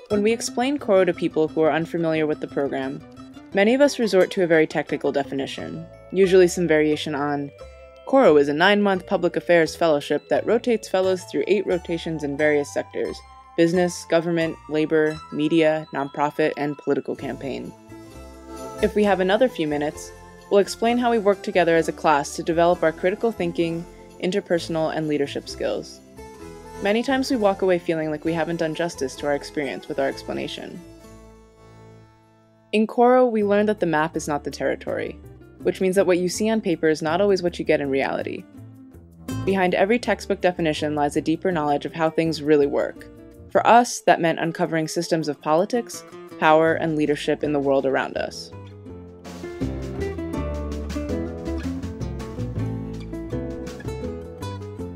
When we explain Coro to people who are unfamiliar with the program, many of us resort to a very technical definition, usually some variation on, Coro is a 9-month public affairs fellowship that rotates fellows through 8 rotations in various sectors: business, government, labor, media, nonprofit, and political campaign. If we have another few minutes, we'll explain how we work together as a class to develop our critical thinking, interpersonal, and leadership skills. Many times we walk away feeling like we haven't done justice to our experience with our explanation. In Coro, we learned that the map is not the territory, which means that what you see on paper is not always what you get in reality. Behind every textbook definition lies a deeper knowledge of how things really work. For us, that meant uncovering systems of politics, power, and leadership in the world around us.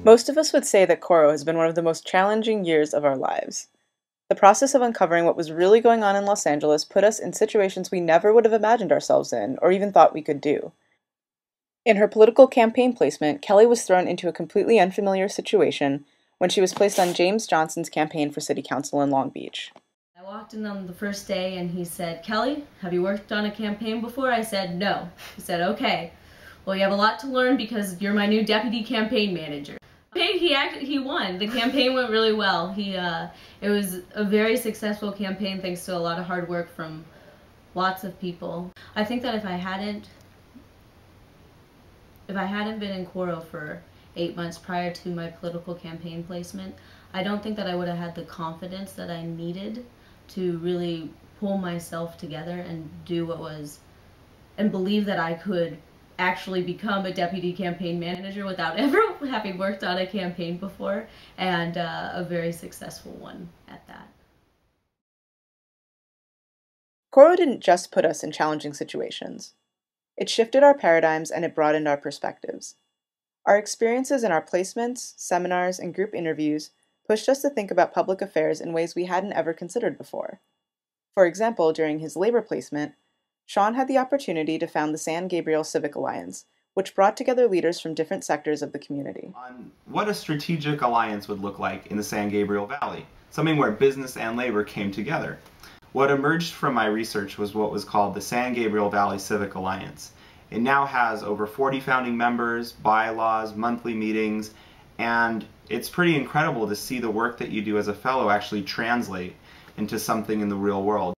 Most of us would say that Coro has been one of the most challenging years of our lives. The process of uncovering what was really going on in Los Angeles put us in situations we never would have imagined ourselves in, or even thought we could do. In her political campaign placement, Kelly was thrown into a completely unfamiliar situation when she was placed on James Johnson's campaign for city council in Long Beach. I walked in on the first day and he said, "Kelly, have you worked on a campaign before?" I said, "No." He said, "Okay, well, you have a lot to learn because you're my new deputy campaign manager." He won. The campaign went really well. It was a very successful campaign thanks to a lot of hard work from lots of people. I think that if I hadn't been in Coro for 8 months prior to my political campaign placement, I don't think that I would have had the confidence that I needed to really pull myself together and and believe that I could actually become a deputy campaign manager without ever having worked on a campaign before, and a very successful one at that. Coro didn't just put us in challenging situations. It shifted our paradigms and it broadened our perspectives. Our experiences in our placements, seminars, and group interviews pushed us to think about public affairs in ways we hadn't ever considered before. For example, during his labor placement, Sean had the opportunity to found the San Gabriel Civic Alliance, which brought together leaders from different sectors of the community. On what a strategic alliance would look like in the San Gabriel Valley, something where business and labor came together. What emerged from my research was what was called the San Gabriel Valley Civic Alliance. It now has over 40 founding members, bylaws, monthly meetings, and it's pretty incredible to see the work that you do as a fellow actually translate into something in the real world.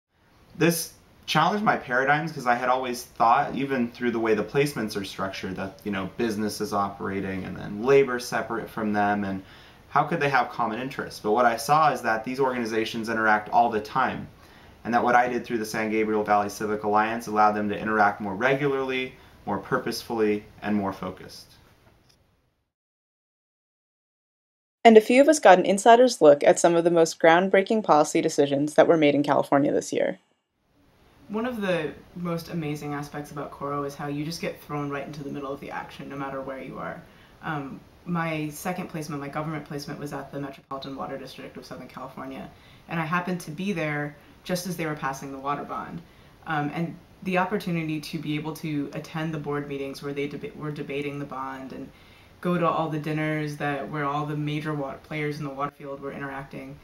This challenged my paradigms because I had always thought, even through the way the placements are structured, that business is operating and then labor separate from them, and how could they have common interests? But what I saw is that these organizations interact all the time, and that what I did through the San Gabriel Valley Civic Alliance allowed them to interact more regularly, more purposefully, and more focused. And a few of us got an insider's look at some of the most groundbreaking policy decisions that were made in California this year. One of the most amazing aspects about Coro is how you just get thrown right into the middle of the action no matter where you are. My second placement, my government placement, was at the Metropolitan Water District of Southern California, and I happened to be there just as they were passing the water bond. And the opportunity to be able to attend the board meetings where they were debating the bond and go to all the dinners where all the major players in the water field were interacting.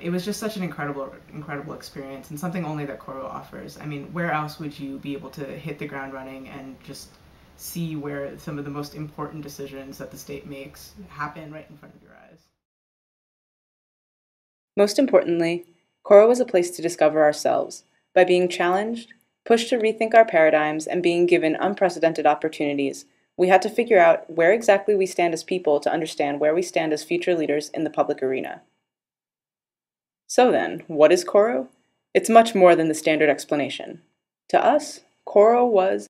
It was just such an incredible experience, and something only that Coro offers. I mean, where else would you be able to hit the ground running and just see where some of the most important decisions that the state makes happen right in front of your eyes? Most importantly, Coro was a place to discover ourselves by being challenged, pushed to rethink our paradigms, and being given unprecedented opportunities. We had to figure out where exactly we stand as people to understand where we stand as future leaders in the public arena. So then, what is Coro? It's much more than the standard explanation. To us, Coro was